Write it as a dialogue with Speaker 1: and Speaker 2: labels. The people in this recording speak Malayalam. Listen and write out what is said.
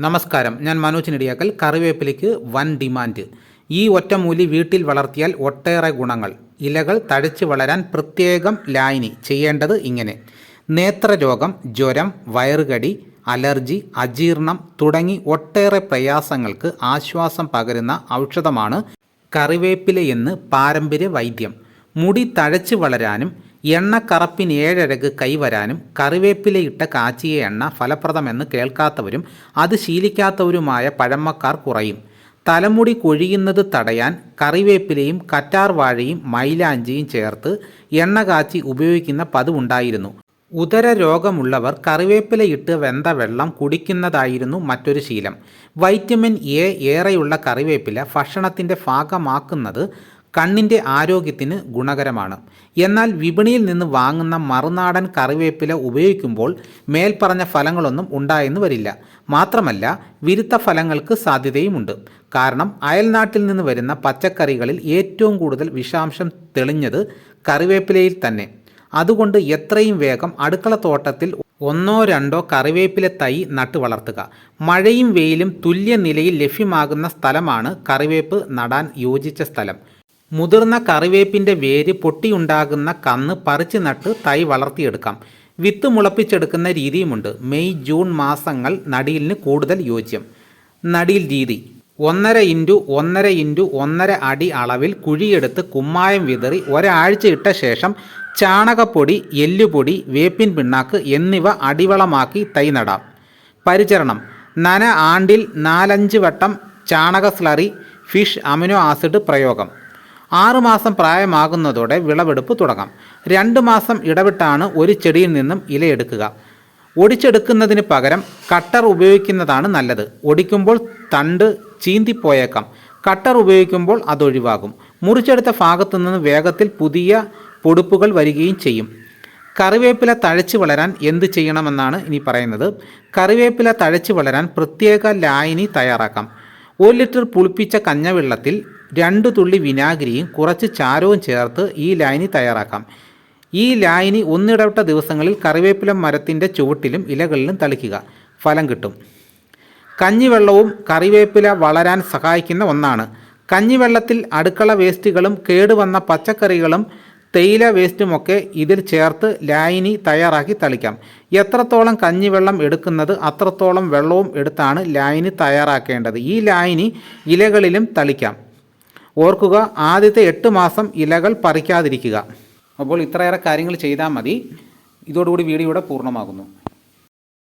Speaker 1: നമസ്കാരം, ഞാൻ മനോജ് നെടിയാക്കൽ. കറിവേപ്പിലയ്ക്ക് വൻ ഡിമാൻഡ്. ഈ ഒറ്റമൂലി വീട്ടിൽ വളർത്തിയാൽ ഒട്ടേറെ ഗുണങ്ങൾ. ഇലകൾ തഴച്ച് വളരാൻ പ്രത്യേകം ലായനി. ചെയ്യേണ്ടത് ഇങ്ങനെ: നേത്രരോഗം, ജ്വരം, വയറുകടി, അലർജി, അജീർണം തുടങ്ങി ഒട്ടേറെ പ്രയാസങ്ങൾക്ക് ആശ്വാസം പകരുന്ന ഔഷധമാണ് കറിവേപ്പിലയെന്ന് പാരമ്പര്യ വൈദ്യം. മുടി തഴച്ച് വളരാനും എണ്ണക്കറപ്പിന് 7 അഴക് കൈവരാനും കറിവേപ്പിലയിട്ട കാച്ചിയ എണ്ണ ഫലപ്രദമെന്ന് കേൾക്കാത്തവരും അത് ശീലിക്കാത്തവരുമായ പഴമക്കാർ കുറയും. തലമുടി കൊഴിയുന്നത് തടയാൻ കറിവേപ്പിലയും കറ്റാർ വാഴയും മൈലാഞ്ചിയും ചേർത്ത് എണ്ണ കാച്ചി ഉപയോഗിക്കുന്ന പതിവുണ്ടായിരുന്നു. ഉദര രോഗമുള്ളവർ കറിവേപ്പിലയിട്ട് വെന്ത വെള്ളം കുടിക്കുന്നതായിരുന്നു മറ്റൊരു ശീലം. വൈറ്റമിൻ എ ഏറെയുള്ള കറിവേപ്പില ഭക്ഷണത്തിൻ്റെ ഭാഗമാക്കുന്നത് കണ്ണിൻ്റെ ആരോഗ്യത്തിന് ഗുണകരമാണ്. എന്നാൽ വിപണിയിൽ നിന്ന് വാങ്ങുന്ന മറുനാടൻ കറിവേപ്പില ഉപയോഗിക്കുമ്പോൾ മേൽപ്പറഞ്ഞ ഫലങ്ങളൊന്നും ഉണ്ടായെന്ന് വരില്ല. മാത്രമല്ല, വിരുദ്ധ ഫലങ്ങൾക്ക് സാധ്യതയുമുണ്ട്. കാരണം അയൽനാട്ടിൽ നിന്ന് വരുന്ന പച്ചക്കറികളിൽ ഏറ്റവും കൂടുതൽ വിഷാംശം തെളിഞ്ഞത് കറിവേപ്പിലയിൽ തന്നെ. അതുകൊണ്ട് എത്രയും വേഗം അടുക്കളത്തോട്ടത്തിൽ 1-2 കറിവേപ്പില തൈ നട്ടു വളർത്തുക. മഴയും വെയിലും തുല്യ നിലയിൽ ലഭ്യമാകുന്ന സ്ഥലമാണ് കറിവേപ്പ് നടാൻ യോജിച്ച സ്ഥലം. മുതിർന്ന കറിവേപ്പിൻ്റെ വേര് പൊട്ടിയുണ്ടാകുന്ന കന്ന് പറിച്ച് നട്ട് തൈ വളർത്തിയെടുക്കാം. വിത്ത് മുളപ്പിച്ചെടുക്കുന്ന രീതിയുമുണ്ട്. മെയ് ജൂൺ മാസങ്ങൾ നടീലിന് കൂടുതൽ യോജ്യം. നടീൽ രീതി: 1.5 x 1.5 x 1.5 അടി അളവിൽ കുഴിയെടുത്ത് കുമ്മായം വിതറി ഒരാഴ്ച ഇട്ട ശേഷം ചാണകപ്പൊടി, എല്ലുപൊടി, വേപ്പിൻ പിണ്ണാക്ക് എന്നിവ അടിവളമാക്കി തൈ നടാം. പരിചരണം: നന ആണ്ടിൽ 4-5 വട്ടം ചാണക സ്ലറി, ഫിഷ് അമിനോ ആസിഡ് പ്രയോഗം. 6 മാസം പ്രായമാകുന്നതോടെ വിളവെടുപ്പ് തുടങ്ങാം. 2 മാസം ഇടവിട്ടാണ് ഒരു ചെടിയിൽ നിന്നും ഇലയെടുക്കുക. ഒടിച്ചെടുക്കുന്നതിന് പകരം കട്ടർ ഉപയോഗിക്കുന്നതാണ് നല്ലത്. ഒടിക്കുമ്പോൾ തണ്ട് ചീന്തിപ്പോയേക്കാം. കട്ടർ ഉപയോഗിക്കുമ്പോൾ അതൊഴിവാകും. മുറിച്ചെടുത്ത ഭാഗത്തു നിന്ന് വേഗത്തിൽ പുതിയ പൊടുപ്പുകൾ വരികയും ചെയ്യും. കറിവേപ്പില തഴച്ച് വളരാൻ എന്ത് ചെയ്യണമെന്നാണ് ഇനി പറയുന്നത്. കറിവേപ്പില തഴച്ച് വളരാൻ പ്രത്യേക ലായനി തയ്യാറാക്കാം. 1 ലിറ്റർ പുളിപ്പിച്ച കഞ്ഞവെള്ളത്തിൽ 2 തുള്ളി വിനാഗിരിയും കുറച്ച് ചാരവും ചേർത്ത് ഈ ലായനി തയ്യാറാക്കാം. ഈ ലായനി ഒന്നിടവിട്ട ദിവസങ്ങളിൽ കറിവേപ്പില മരത്തിൻ്റെ ചുവട്ടിലും ഇലകളിലും തളിക്കുക. ഫലം കിട്ടും. കഞ്ഞിവെള്ളവും കറിവേപ്പില വളരാൻ സഹായിക്കുന്ന ഒന്നാണ്. കഞ്ഞിവെള്ളത്തിൽ അടുക്കള വേസ്റ്റുകളും കേടുവന്ന പച്ചക്കറികളും തേയില വേസ്റ്റുമൊക്കെ ഇതിൽ ചേർത്ത് ലായനി തയ്യാറാക്കി തളിക്കാം. എത്രത്തോളം കഞ്ഞിവെള്ളം എടുക്കുന്നത് അത്രത്തോളം വെള്ളവും എടുത്താണ് ലായനി തയ്യാറാക്കേണ്ടത്. ഈ ലായനി ഇലകളിലും തളിക്കാം. ഓർക്കുക, ആദ്യത്തെ 8 മാസം ഇലകൾ പറിക്കാതിരിക്കുക. അപ്പോൾ ഇത്രയേറെ കാര്യങ്ങൾ ചെയ്താൽ മതി. ഇതോടുകൂടി വീഡിയോ ഇവിടെ പൂർണ്ണമാകുന്നു.